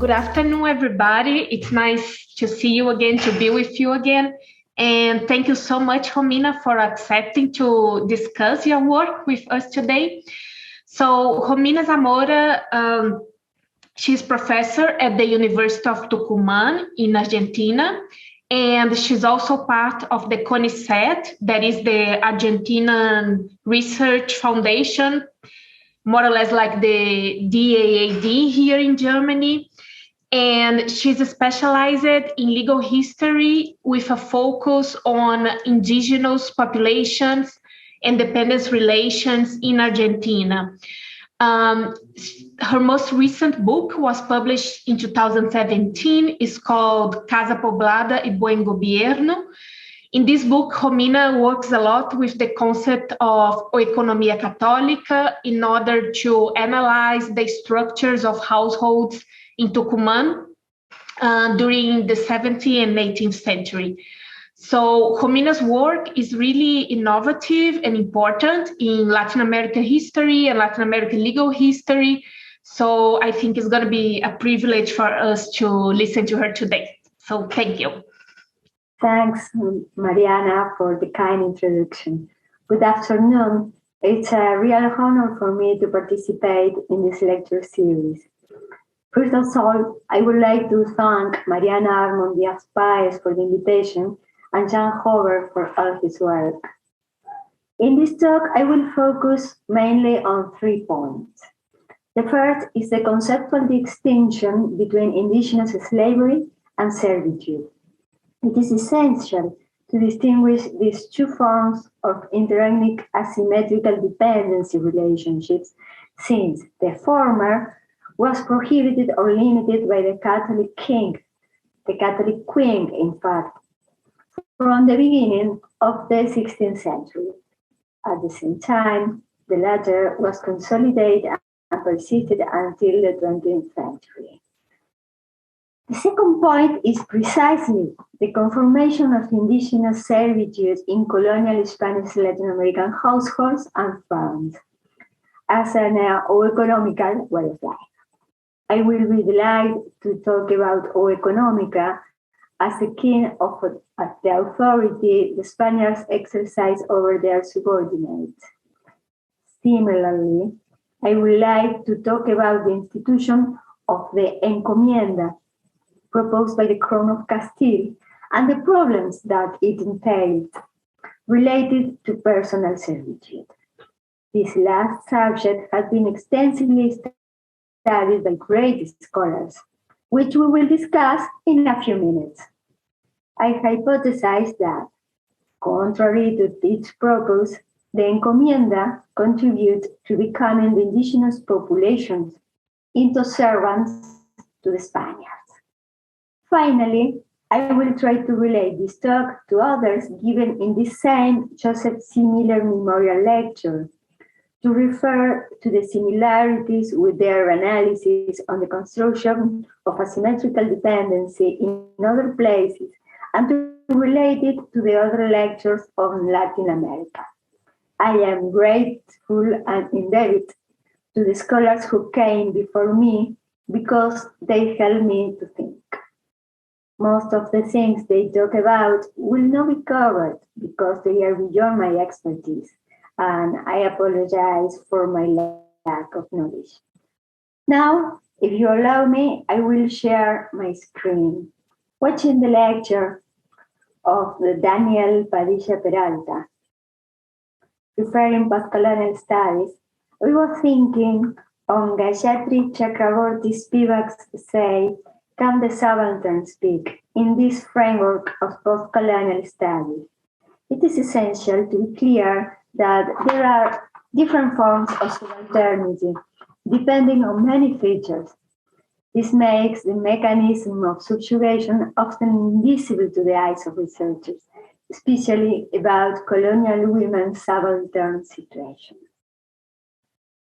Good afternoon, everybody. It's nice to see you again, to be with you again. And thank you so much, Romina, for accepting to discuss your work with us today. So Romina Zamora, she's professor at the University of Tucumán in Argentina. And she's also part of the CONICET, that is the Argentinian Research Foundation, more or less like the DAAD here in Germany. And she's specialized in legal history with a focus on indigenous populations and dependence relations in Argentina. Her most recent book was published in 2017. It's called Casa, Poblada y Buen Gobierno. In this book, Romina works a lot with the concept of oeconomia católica in order to analyze the structures of households in Tucumán during the 17th and 18th century. So Romina's work is really innovative and important in Latin American history and Latin American legal history. So I think it's going to be a privilege for us to listen to her today. So thank you. Thanks, Mariana, for the kind introduction. Good afternoon. It's a real honor for me to participate in this lecture series. First of all, I would like to thank Mariana Armon Diaz-Paez for the invitation and Jan Hover for all his work. In this talk, I will focus mainly on 3 points. The first is the conceptual distinction between indigenous slavery and servitude. It is essential to distinguish these 2 forms of interethnic asymmetrical dependency relationships, since the former was prohibited or limited by the Catholic king, the Catholic queen, in fact, from the beginning of the 16th century. At the same time, the latter was consolidated and persisted until the 20th century. The second point is precisely the confirmation of indigenous servitude in colonial Spanish Latin American households and farms as an oeconomical way of life. I will be delighted to talk about oeconomica as the key of the authority the Spaniards exercise over their subordinates. Similarly, I would like to talk about the institution of the encomienda proposed by the Crown of Castile and the problems that it entailed related to personal servitude. This last subject has been extensively studied by great scholars, which we will discuss in a few minutes. I hypothesize that, contrary to its purpose, the encomienda contributes to becoming the indigenous populations into servants to the Spaniards. Finally, I will try to relate this talk to others given in this same Joseph C. Miller Memorial Lecture, to refer to the similarities with their analysis on the construction of asymmetrical dependency in other places, and to relate it to the other lectures on Latin America. I am grateful and indebted to the scholars who came before me because they helped me to think. Most of the things they talk about will not be covered because they are beyond my expertise, and I apologize for my lack of knowledge. Now, if you allow me, I will share my screen. Watching the lecture of Daniel Padilla Peralta, referring postcolonial studies, we were thinking on Gayatri Chakraborty's Spivak's essay, Can the Subaltern Speak, in this framework of postcolonial studies. It is essential to be clear that there are different forms of subalternity, depending on many features. This makes the mechanism of subjugation often invisible to the eyes of researchers, especially about colonial women's subaltern situation.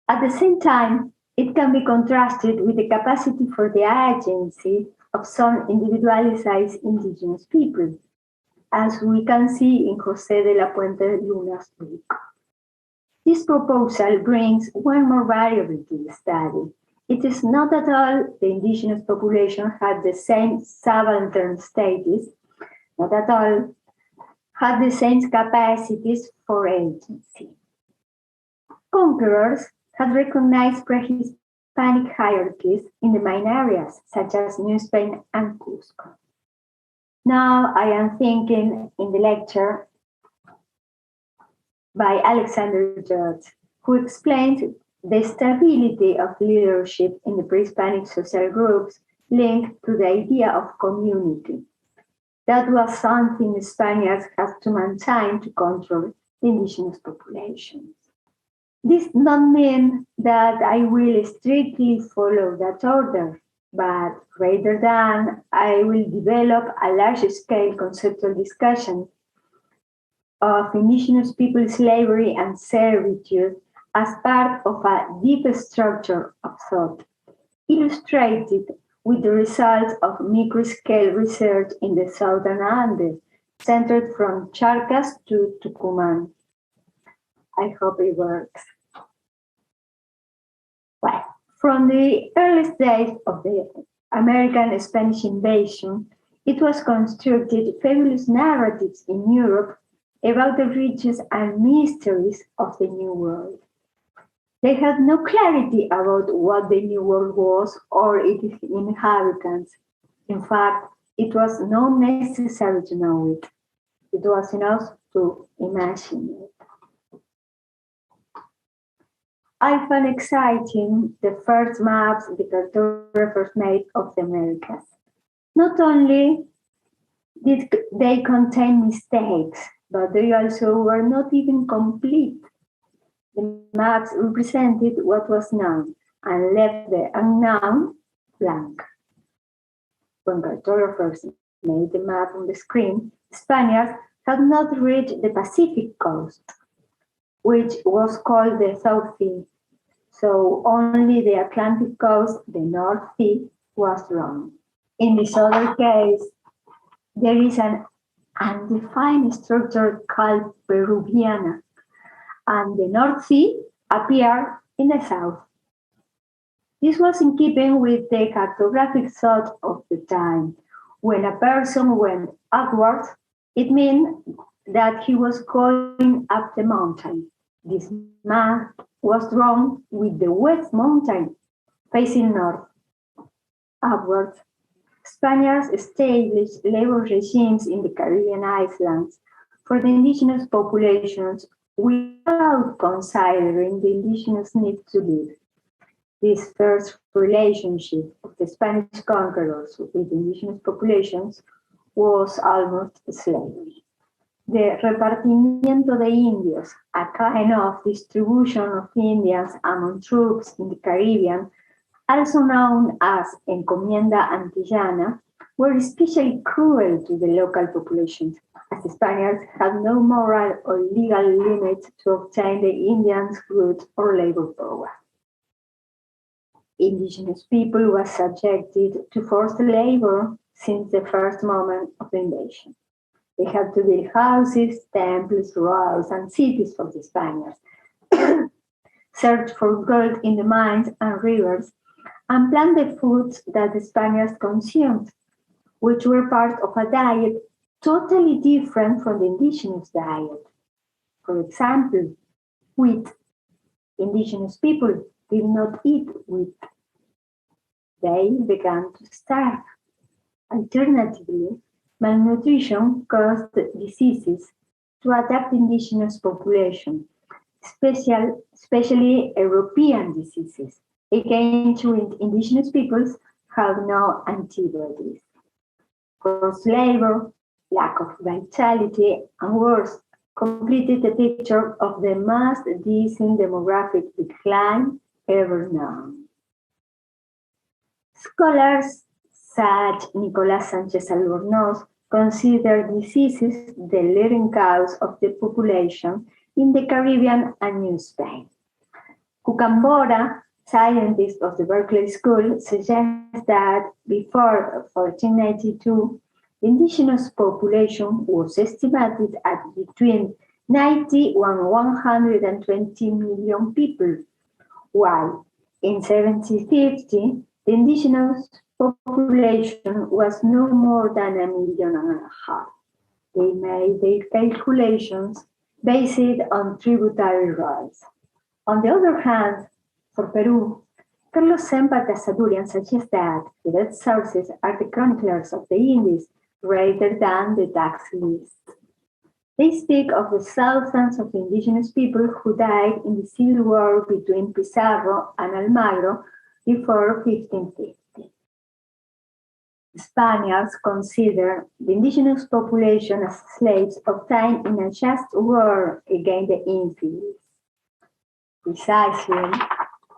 At the same time, it can be contrasted with the capacity for the agency of some individualized indigenous people, as we can see in José de la Puente Luna's book. This proposal brings one more variable to the study, It is not at all the indigenous population had the same subaltern status, not at all had the same capacities for agency. Conquerors had recognized pre-Hispanic hierarchies in the main areas, such as New Spain and Cusco. Now I am thinking in the lecture by Alexander George, who explained the stability of leadership in the pre-Hispanic social groups linked to the idea of community. That was something the Spaniards had to maintain to control the indigenous populations. This does not mean that I will strictly follow that order, but rather than I will develop a large-scale conceptual discussion of indigenous people slavery and servitude as part of a deep structure of thought, illustrated with the results of micro-scale research in the Southern Andes, centered from Charcas to Tucumán. I hope it works. Well, from the earliest days of the American Spanish invasion, it was constructed fabulous narratives in Europe about the riches and mysteries of the New World. They had no clarity about what the New World was or its inhabitants. In fact, it was not necessary to know it. It was enough to imagine it. I found exciting the first maps the cartographers made of the Americas. Not only did they contain mistakes, but they also were not even complete. The maps represented what was known and left the unknown blank. When cartographers made the map on the screen, Spaniards had not reached the Pacific coast, which was called the South Sea. So only the Atlantic coast, the North Sea, was wrong. In this other case, there is an undefined structure called Peruviana, and the North Sea appeared in the south. This was in keeping with the cartographic thought of the time. When a person went upwards, it meant that he was going up the mountain. This map was drawn with the West Mountain facing north. Upwards, Spaniards established labor regimes in the Caribbean islands for the indigenous populations without considering the indigenous need to live. This first relationship of the Spanish conquerors with indigenous populations was almost slavery. The repartimiento de indios, a kind of distribution of Indians among troops in the Caribbean, also known as encomienda antillana, were especially cruel to the local populations, as the Spaniards had no moral or legal limit to obtain the Indians' goods or labor power. Indigenous people were subjected to forced labor since the first moment of the invasion. They had to build houses, temples, roads, and cities for the Spaniards, search for gold in the mines and rivers, and plant the foods that the Spaniards consumed, which were part of a diet totally different from the indigenous diet. For example, wheat. Indigenous people did not eat wheat. They began to starve. Alternatively, malnutrition caused diseases to attack the indigenous population, especially European diseases, against which indigenous peoples have no antibodies. Forced labor, lack of vitality, and worse, completed the picture of the most decent demographic decline ever known. Scholars such Nicolás Sánchez Albornoz consider diseases the leading cause of the population in the Caribbean and New Spain. Cucambora, scientist of the Berkeley School, suggests that before 1492, the indigenous population was estimated at between 90 and 120 million people, while In 1750, the indigenous population was no more than 1.5 million. They made their calculations based on tributary rights. On the other hand, for Peru, Carlos Sempa Casaturian suggests that the dead sources are the chroniclers of the Indies rather than the tax list. They speak of the thousands of indigenous people who died in the civil war between Pizarro and Almagro before 1550. The Spaniards consider the indigenous population as slaves obtained in a just war against the infidels. Precisely,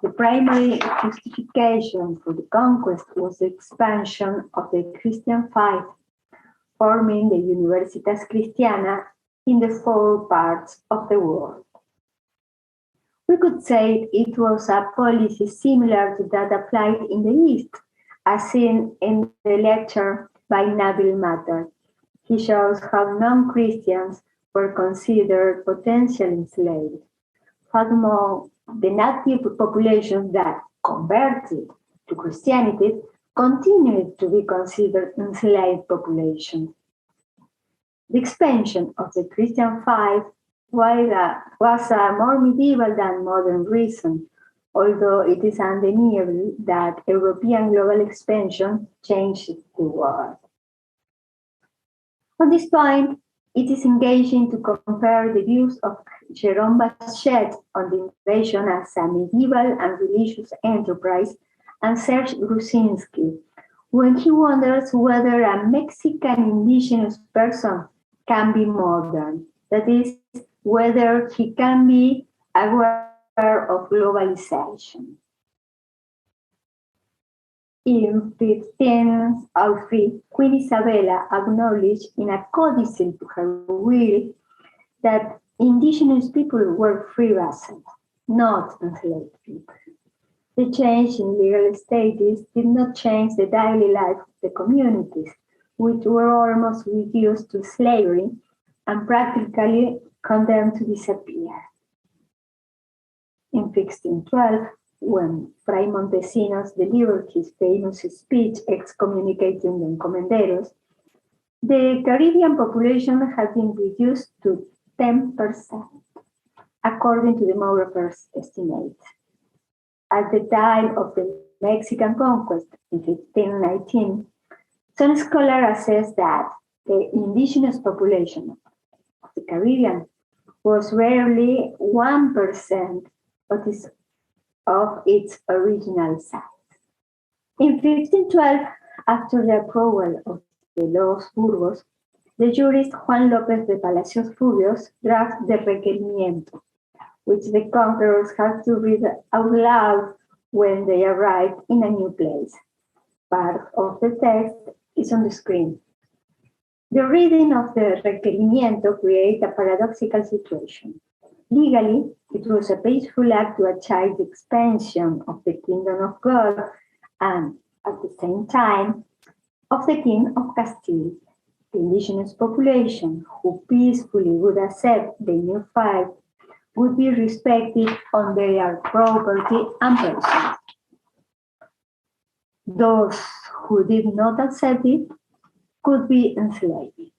the primary justification for the conquest was the expansion of the Christian faith, forming the Universitas Cristiana in the 4 parts of the world. We could say it was a policy similar to that applied in the East, as seen in the lecture by Nabil Matar. He shows how non-Christians were considered potential enslaved. Furthermore, the native population that converted to Christianity continued to be considered enslaved population. The expansion of the Christian faith was a more medieval than modern reason, although it is undeniable that European global expansion changed the world. On this point, it is engaging to compare the views of Jérôme Bachet on the invasion as a medieval and religious enterprise and Serge Grusinski when he wonders whether a Mexican indigenous person can be modern, that is, whether he can be aware of globalization. In 1503, Queen Isabella acknowledged in a codicil to her will that indigenous people were free vassals, not enslaved people. The change in legal status did not change the daily life of the communities, which were almost reduced to slavery and practically condemned to disappear. In 1612, when Fray Montesinos delivered his famous speech excommunicating the encomenderos, the Caribbean population had been reduced to 10%, according to demographers' estimates. At the time of the Mexican conquest in 1519, some scholars assess that the indigenous population of the Caribbean was rarely 1% of its original size. In 1512, after the approval of the Los Burgos, the jurist Juan López de Palacios Rubios drafted the requerimiento, which the conquerors had to read out loud when they arrived in a new place. Part of the text is on the screen. The reading of the requerimiento created a paradoxical situation. Legally, it was a peaceful act to achieve the expansion of the kingdom of God and, at the same time, of the king of Castile. The indigenous population, who peacefully would accept the new faith, would be respected on their property and persons. Those who did not accept it could be enslaved.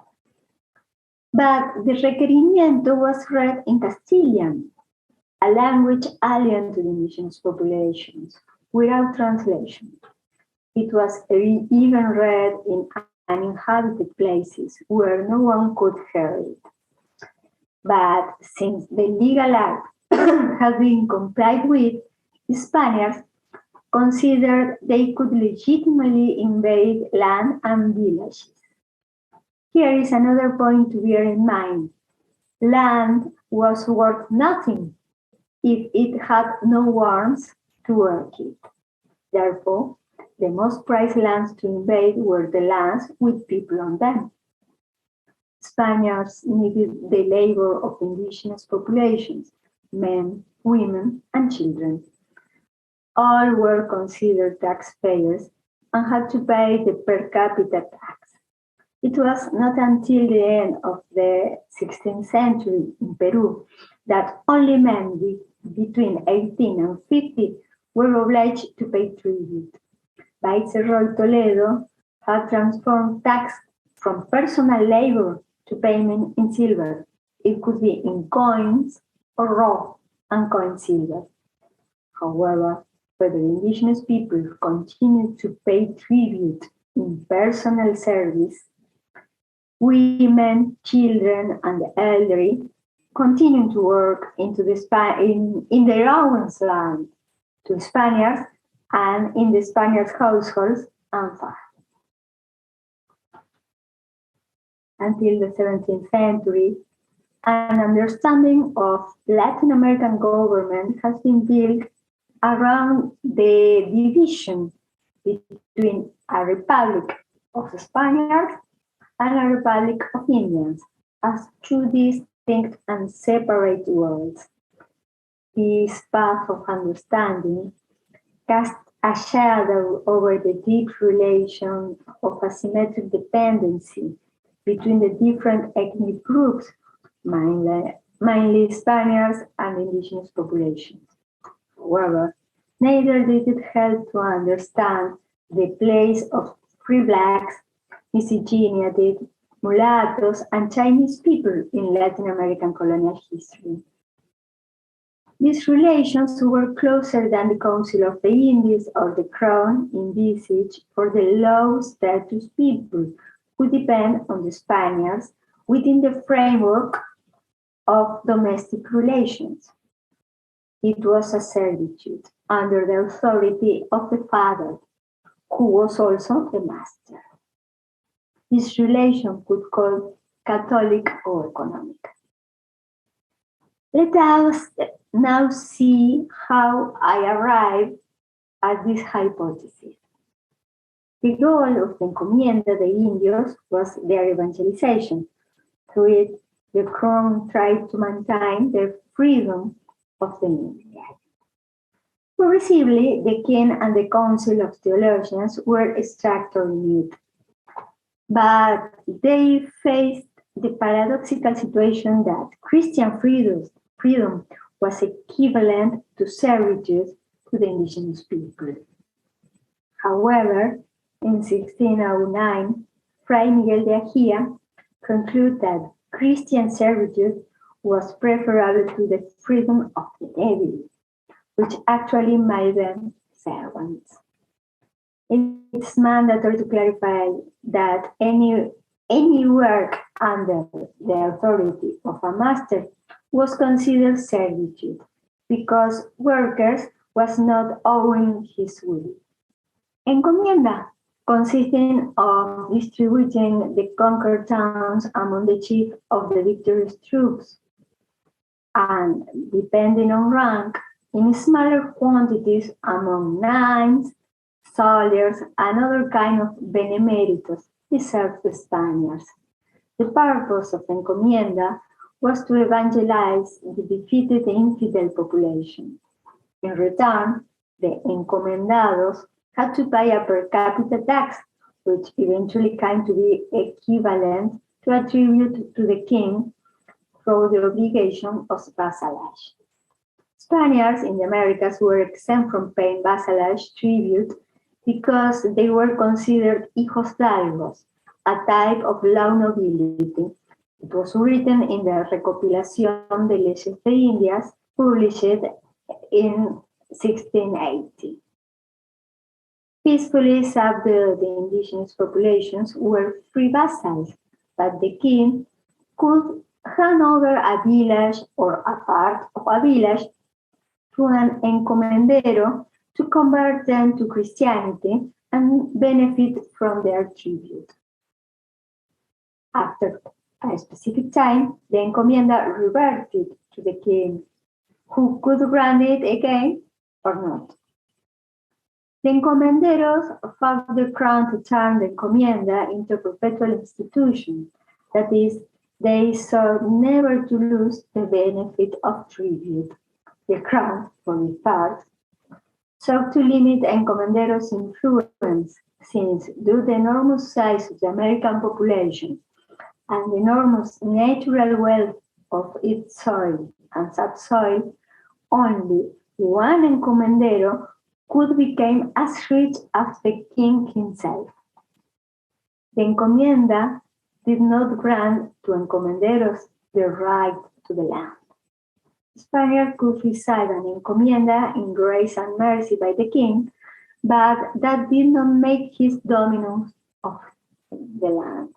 But the requerimiento was read in Castilian, a language alien to the indigenous populations, without translation. It was even read in uninhabited places where no one could hear it. But since the legal act had been complied with, the Spaniards considered they could legitimately invade land and villages. Here is another point to bear in mind. Land was worth nothing if it had no worms to work it. Therefore, the most prized lands to invade were the lands with people on them. Spaniards needed the labor of indigenous populations, men, women, and children. All were considered taxpayers and had to pay the per capita tax. It was not until the end of the 16th century in Peru that only men between 18 and 50 were obliged to pay tribute. Viceroy Toledo had transformed tax from personal labor to payment in silver. It could be in coins or raw uncoined silver. However, whether indigenous people continued to pay tribute in personal service, women, children, and the elderly continued to work in their own land to Spaniards and in the Spaniards' households and farms. Until the 17th century, an understanding of Latin American government has been built around the division between a republic of Spaniards and a republic of Indians as two distinct and separate worlds. This path of understanding cast a shadow over the deep relation of asymmetric dependency between the different ethnic groups, mainly Spaniards and indigenous populations. However, neither did it help to understand the place of free blacks, miscegenated, mulattoes, and Chinese people in Latin American colonial history. These relations were closer than the Council of the Indies or the Crown envisaged for the low-status people who depend on the Spaniards within the framework of domestic relations. It was a servitude under the authority of the father, who was also the master. This relation could be called Catholic or economic. Let us now see how I arrived at this hypothesis. The goal of the Encomienda de Indios was their evangelization. Through it, the crown tried to maintain their freedom of the Indians. Progressively, the king and the council of theologians were structured in it, but they faced the paradoxical situation that Christian freedom was equivalent to servitude to the indigenous people. However, in 1609, Fray Miguel de Tucumán concluded that Christian servitude was preferable to the freedom of the devil, which actually made them servants. It's mandatory to clarify that any work under the authority of a master was considered servitude because workers was not owing his will. Encomienda, consisting of distributing the conquered towns among the chief of the victorious troops, and depending on rank, in smaller quantities among knights, soldiers, and other kind of beneméritos reserved to Spaniards. The purpose of Encomienda was to evangelize the defeated infidel population. In return, the encomendados had to pay a per capita tax, which eventually came to be equivalent to a tribute to the king through the obligation of vassalage. Spaniards in the Americas were exempt from paying vassalage tribute because they were considered hijos d'algos, a type of low nobility. It was written in the Recopilación de Leyes de Indias, published in 1680. Peacefully subdued the indigenous populations were free vassals, but the king could hand over a village or a part of a village to an encomendero to convert them to Christianity and benefit from their tribute. After a specific time, the encomienda reverted to the king, who could grant it again or not. The encomenderos fought the crown to turn the encomienda into a perpetual institution, that is, they sought never to lose the benefit of tribute. The crown, for its part, sought to limit encomenderos' influence, since due to the enormous size of the American population and the enormous natural wealth of its soil and subsoil, only one encomendero could become as rich as the king himself. The encomienda did not grant to encomenderos the right to the land. Spaniards could receive an encomienda in grace and mercy by the king, but that did not make him dominant of the land.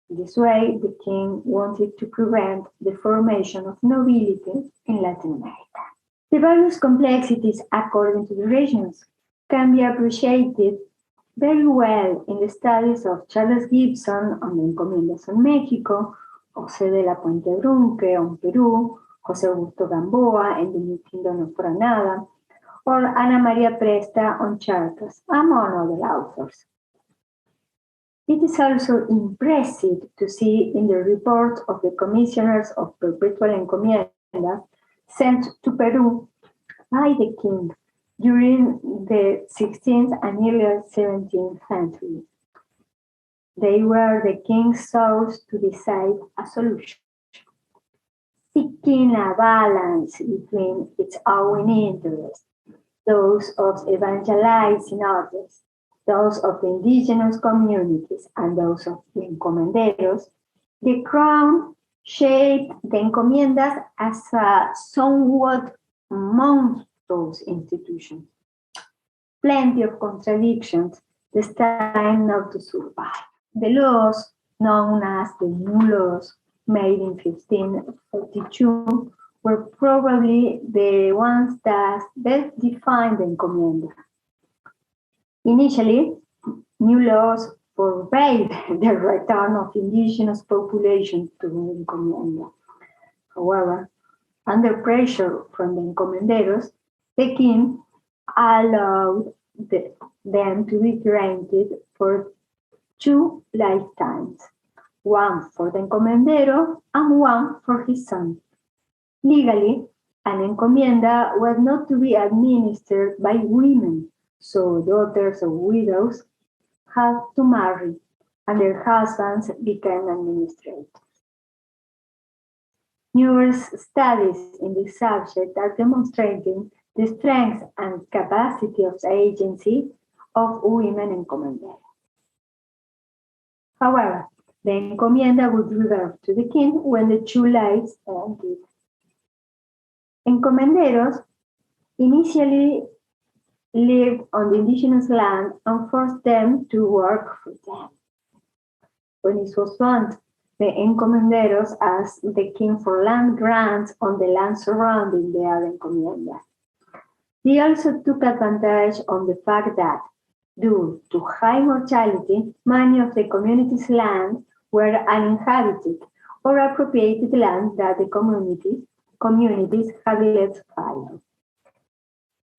This way, the king wanted to prevent the formation of nobility in Latin America. The various complexities according to the regions can be appreciated very well in the studies of Charles Gibson on the encomiendas on Mexico, José de la Puente Brunque on Peru, José Augusto Gamboa in the New Kingdom of Granada, or Ana María Presta on Charcas, among other authors. It is also impressive to see in the report of the commissioners of perpetual encomiendas sent to Peru by the king during the 16th and early 17th century. They were the king's source to decide a solution, seeking a balance between its own interests, those of evangelizing others, those of the indigenous communities, and those of the encomenderos. The crown shaped the encomiendas as a somewhat monstrous institution. Plenty of contradictions destined not to survive. The laws, known as the New Laws, made in 1542, were probably the ones that best defined the encomienda. Initially, new laws forbade the return of indigenous population to the encomienda. However, under pressure from the encomenderos, the king allowed them to be granted for 2 lifetimes, one for the encomendero and one for his son. Legally, an encomienda was not to be administered by women, so daughters of widows had to marry, and their husbands became administrators. Numerous studies in this subject are demonstrating the strength and capacity of agency of women encomenderos. However, the encomienda would revert to the king when the 2 lives ended. Encomenderos initially lived on the indigenous land and forced them to work for them. When it was found, the encomenderos asked the king for land grants on the land surrounding their encomienda. They also took advantage of the fact that, due to high mortality, many of the community's land were uninhabited or appropriated land that the communities had left fallow.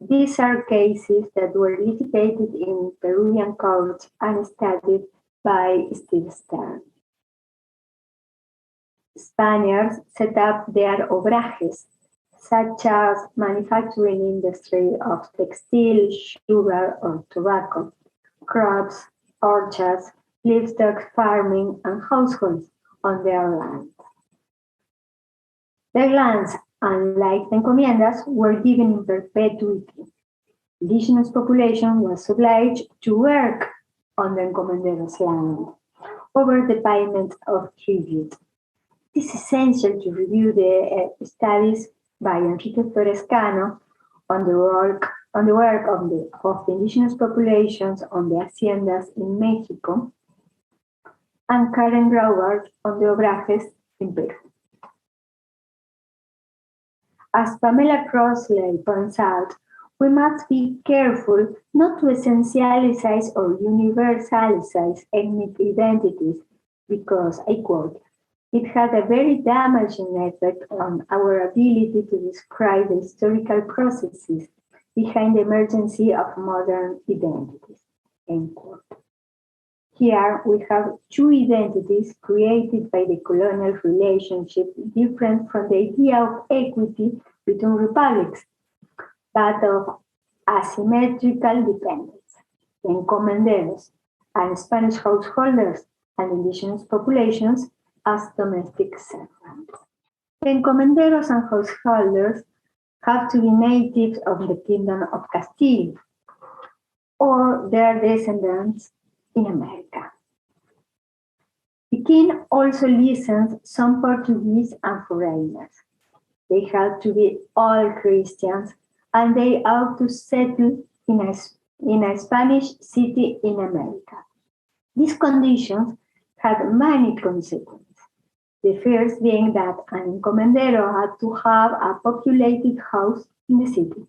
These are cases that were litigated in Peruvian courts and studied by Steve Stern. Spaniards set up their obrajes, such as manufacturing industry of textile, sugar, or tobacco, crops, orchards, livestock farming, and households on their land. Their lands, unlike the encomiendas, were given in perpetuity. Indigenous population was obliged to work on the encomenderos' land over the payment of tribute. It is essential to review the studies by Enrique Torrescano on the work of the indigenous populations on the haciendas in Mexico, and Karen Grauberg on the obrajes in Peru. As Pamela Crossley points out, we must be careful not to essentialize or universalize ethnic identities because, I quote, it had a very damaging effect on our ability to describe the historical processes behind the emergence of modern identities, end quote. Here we have 2 identities created by the colonial relationship different from the idea of equity between republics, but of asymmetrical dependence. The encomenderos and Spanish householders and indigenous populations as domestic servants. The encomenderos and householders have to be natives of the Kingdom of Castile, or their descendants in America. The king also licensed some Portuguese and foreigners. They had to be all Christians, and they ought to settle in a Spanish city in America. These conditions had many consequences. The first being that an encomendero had to have a populated house in the city.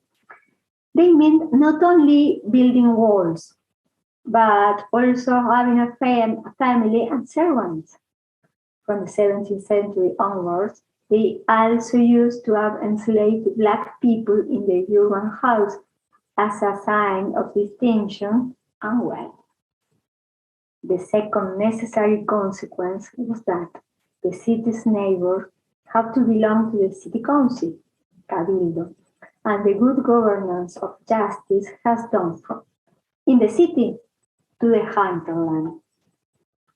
They meant not only building walls, but also having a family and servants. From the 17th century onwards, they also used to have enslaved Black people in the urban house as a sign of distinction and wealth. The second necessary consequence was that the city's neighbors have to belong to the city council, Cabildo, and the good governance of justice has done from in the city to the hinterland.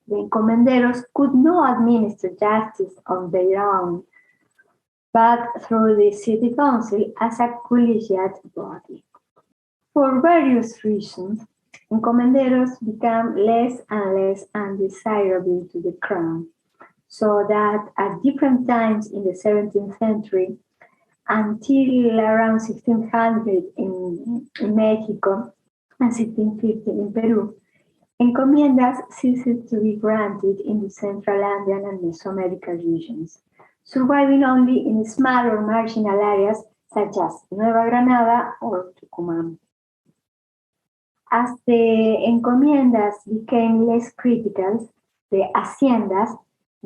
The encomenderos could not administer justice on their own, but through the city council as a collegiate body. For various reasons, encomenderos became less and less undesirable to the crown, so that at different times in the 17th century, until around 1600 in Mexico and 1650 in Peru, encomiendas ceased to be granted in the Central Andean and Mesoamerican regions, surviving only in smaller marginal areas such as Nueva Granada or Tucumán. As the encomiendas became less critical, the haciendas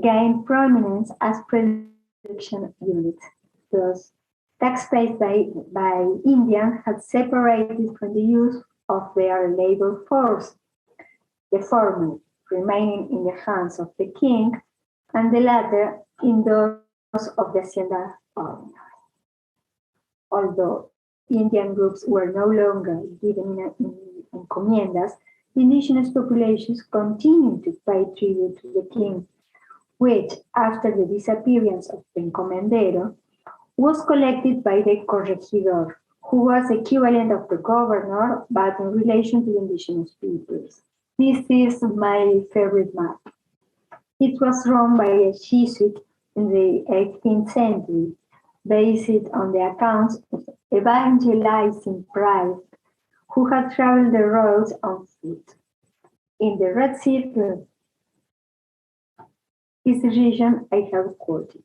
gained prominence as production units. Thus, tax paid by Indians had separated from the use of their labor force, the former remaining in the hands of the king and the latter in those of the hacienda owners. Although Indian groups were no longer given encomiendas, the indigenous populations continued to pay tribute to the king, which, after the disappearance of the encomendero, was collected by the corregidor, who was equivalent of the governor, but in relation to the indigenous peoples. This is my favorite map. It was drawn by a Jesuit in the 18th century, based on the accounts of evangelizing priests who had traveled the roads on foot. In the red circle is the region I have quoted.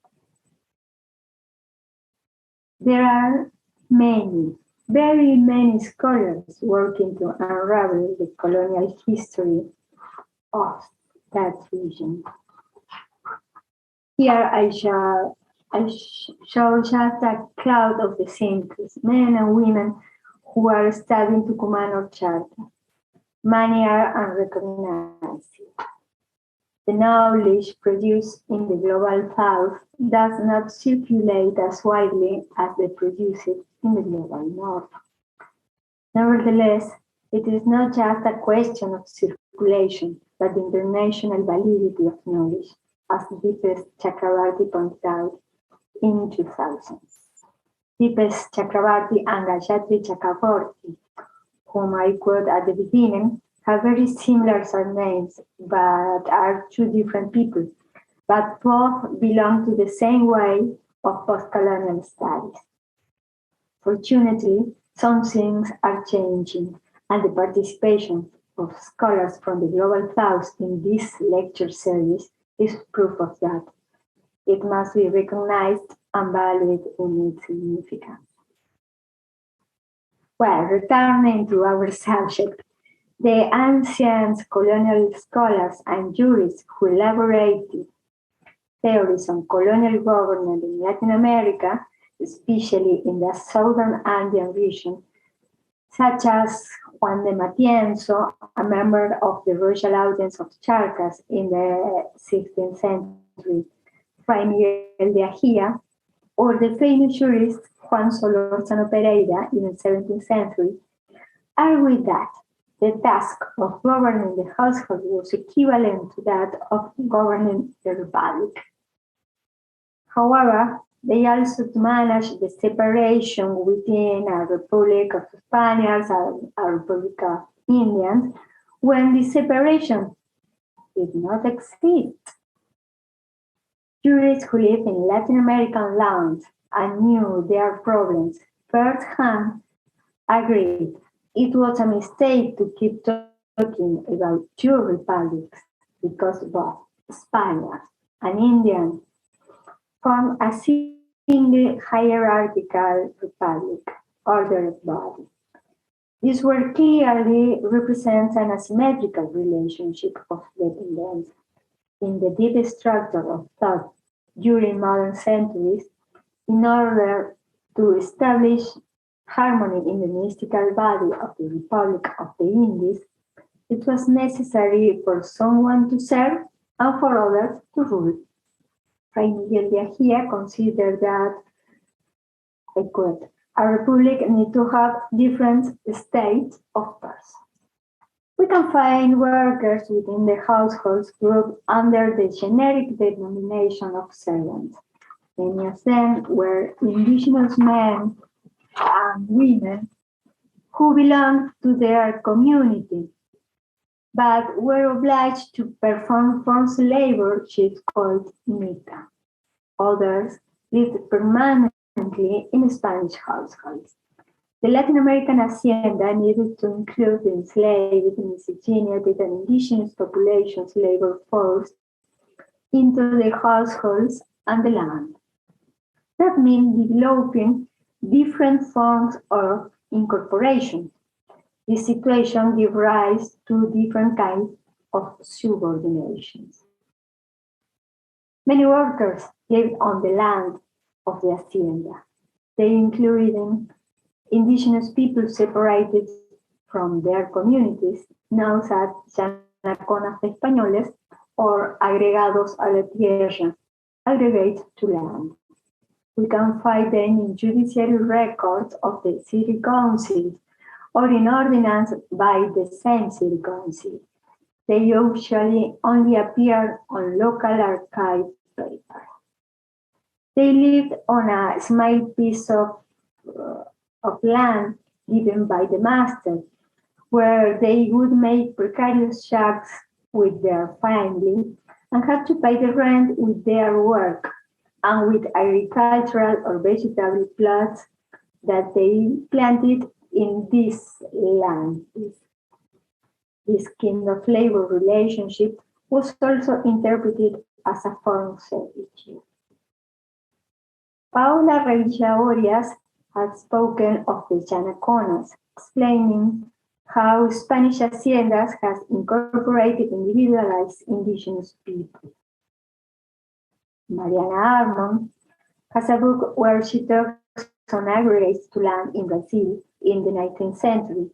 There are many, very many scholars working to unravel the colonial history of that region. Here I show just a crowd of the thinkers, men and women who are studying Tucumán or Charta. Many are unrecognized. The knowledge produced in the global south does not circulate as widely as they produce it in the global north. Nevertheless, it is not just a question of circulation, but the international validity of knowledge, as Deepesh Chakrabarty pointed out in 2000. Deepesh Chakrabarty and Gayatri Chakraborty, whom I quote at the beginning, have very similar surnames, but are two different people, but both belong to the same way of post-colonial studies. Fortunately, some things are changing, and the participation of scholars from the Global South in this lecture series is proof of that. It must be recognized and valued in its significance. Well, returning to our subject, the ancient colonial scholars and jurists who elaborated theories on colonial government in Latin America, especially in the southern Andean region, such as Juan de Matienzo, a member of the Royal Audience of Charcas in the 16th century, Fray Miguel de Ajía, or the famous jurist Juan Solórzano Pereira in the 17th century, argued that the task of governing the household was equivalent to that of governing the republic. However, they also managed the separation within a republic of Spaniards and a republic Indians when the separation did not exist. Jurists who lived in Latin American lands and knew their problems firsthand agreed it was a mistake to keep talking about two republics because both Spaniards and Indians formed a single hierarchical republic ordered body. This work clearly represents an asymmetrical relationship of dependence in the deep structure of thought during modern centuries. In order to establish harmony in the mystical body of the Republic of the Indies, it was necessary for someone to serve and for others to rule. Fray Miguel de Ajía considered that, I quote, a republic needs to have different states of persons. We can find workers within the households grouped under the generic denomination of servants. Many of them were indigenous men and women who belonged to their community, but were obliged to perform forced labor shifts called mica. Others lived permanently in Spanish households. The Latin American hacienda needed to include the enslaved, miscegenated, and indigenous populations' labor force into the households and the land. That means developing different forms of incorporation. This situation gives rise to different kinds of subordinations. Many workers lived on the land of the hacienda. They included indigenous people separated from their communities, known as llanaconas españoles, or agregados a la tierra, aggregate to land. We can find them in judiciary records of the city council or in ordinance by the same city council. They usually only appear on local archive paper. They lived on a small piece of land given by the master, where they would make precarious shacks with their family and had to pay the rent with their work and with agricultural or vegetable plots that they planted in this land. This kind of labor relationship was also interpreted as a form of servitude. Paula Reilla has spoken of the llanaconas, explaining how Spanish haciendas has incorporated individualized indigenous people. Mariana Armond has a book where she talks on aggregates to land in Brazil in the 19th century,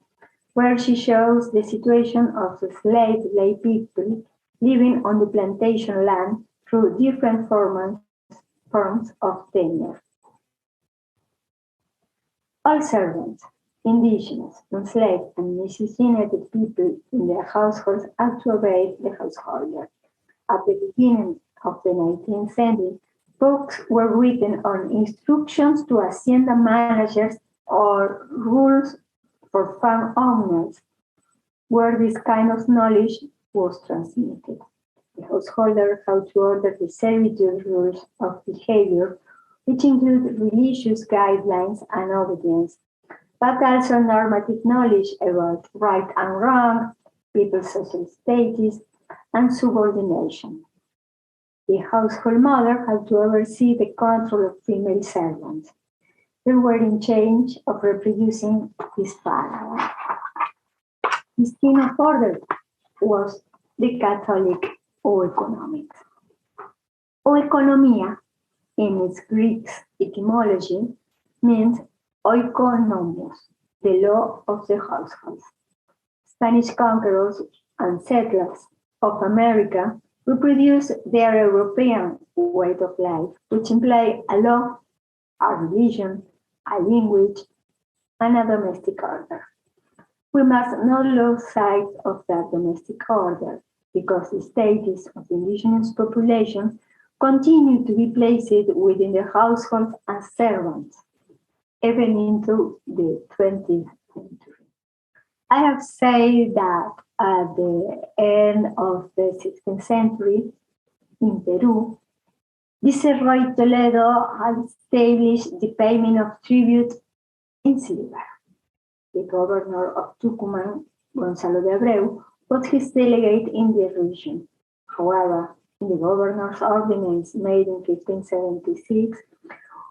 where she shows the situation of the slave lay people living on the plantation land through different forms of tenure. All servants, indigenous, enslaved, and miscegenated people in their households had to obey the householder. At the beginning of the 19th century, books were written on instructions to hacienda managers or rules for farm owners, where this kind of knowledge was transmitted. The householder had to order the servitude rules of behavior, which include religious guidelines and obedience, but also normative knowledge about right and wrong, people's social status, and subordination. The household mother had to oversee the control of female servants. They were in charge of reproducing this family. This kind of order was the Catholic oeconomy. Oeconomia, in its Greek etymology, means oeconomos, the law of the household. Spanish conquerors and settlers of America reproduced their European way of life, which implied a law, a religion, a language, and a domestic order. We must not lose sight of that domestic order, because the status of the indigenous population continued to be placed within the household as servants, even into the 20th century. I have said that at the end of the 16th century in Peru, Viceroy Toledo had established the payment of tribute in silver. The governor of Tucumán, Gonzalo de Abreu, was his delegate in the region. However, in the governor's ordinance made in 1576,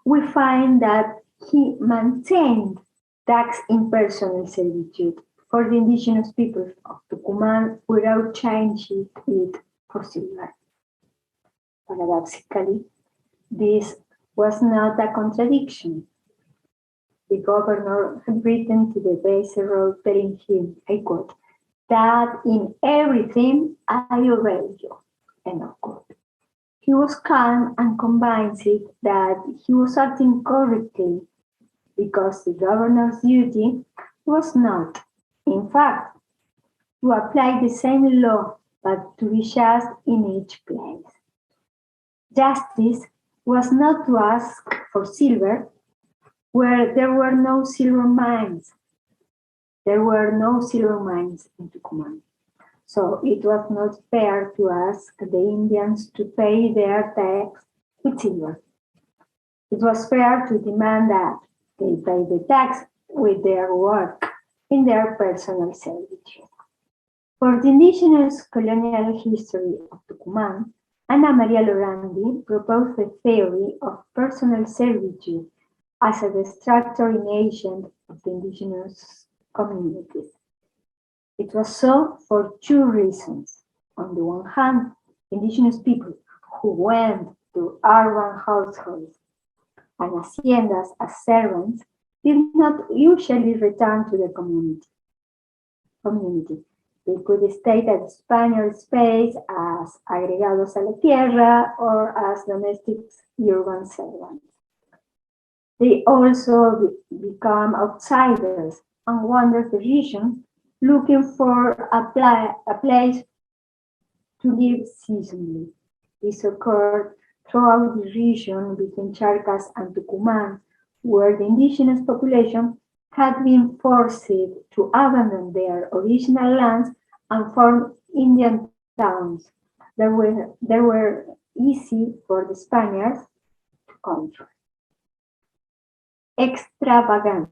we find that he maintained tax in personal servitude for the indigenous people of Tucumán without changing it for silver. Paradoxically, this was not a contradiction. The governor had written to the viceroy telling him, I quote, that in everything I obey you, end of quote. He was calm and convinced that he was acting correctly because the governor's duty was not, in fact, to apply the same law but to be just in each place. Justice was not to ask for silver where there were no silver mines. There were no silver mines in Tucumán. So it was not fair to ask the Indians to pay their tax with silver. It was fair to demand that they pay the tax with their work in their personal servitude. For the indigenous colonial history of Tucumán, Ana Maria Lorandi proposed the theory of personal servitude as a destructive agent of the indigenous communities. It was so for two reasons. On the one hand, indigenous people who went to urban households and haciendas as servants did not usually return to the community. They could stay at Spaniard space as agregados a la tierra or as domestic urban servants. They also become outsiders and wander the region looking for a place to live seasonally. This occurred throughout the region between Charcas and Tucumán, where the indigenous population had been forced to abandon their original lands and form Indian towns that were easy for the Spaniards to control. Extravagantes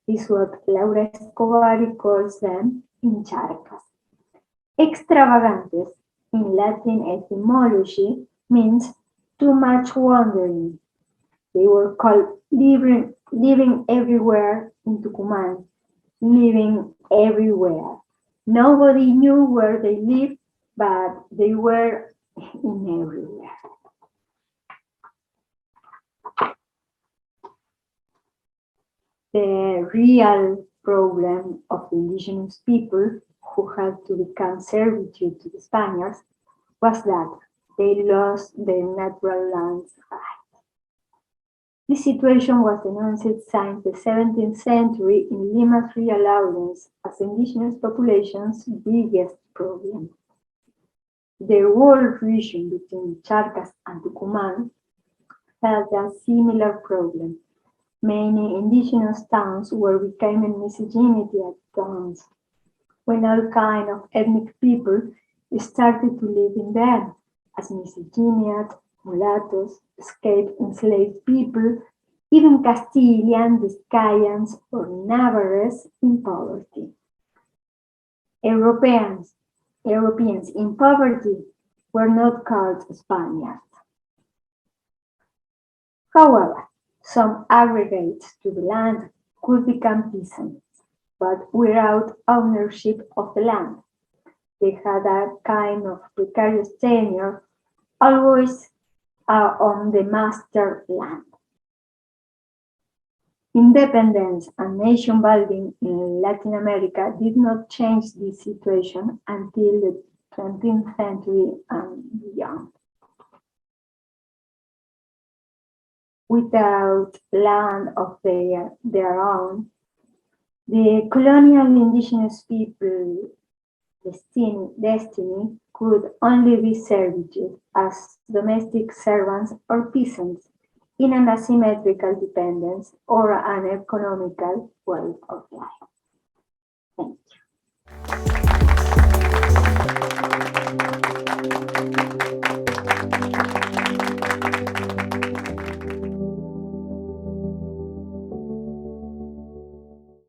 is what Laura Escobar calls them in Charcas. Extravagantes in Latin etymology means too much wandering. They were called living everywhere in Tucumán, living everywhere. Nobody knew where they lived, but they were in everywhere. The real problem of the indigenous people who had to become servitude to the Spaniards was that they lost their natural lands rights. This situation was denounced since the 17th century in Lima's real audience as the indigenous population's biggest problem. The whole region between Charcas and Tucumán had a similar problem. Many indigenous towns were becoming miscegenate towns when all kinds of ethnic people started to live in them as miscegenate, mulattoes, escaped enslaved people, even Castilian, Biscayans, or Navarres in poverty. Europeans in poverty were not called Spaniards. However, some aggregates to the land could become peasants, but without ownership of the land. They had a kind of precarious tenure, always on the master land. Independence and nation building in Latin America did not change this situation until the 20th century and beyond. Without land of their own, the colonial indigenous people destiny could only be servitude as domestic servants or peasants in an asymmetrical dependence or an economical way of life.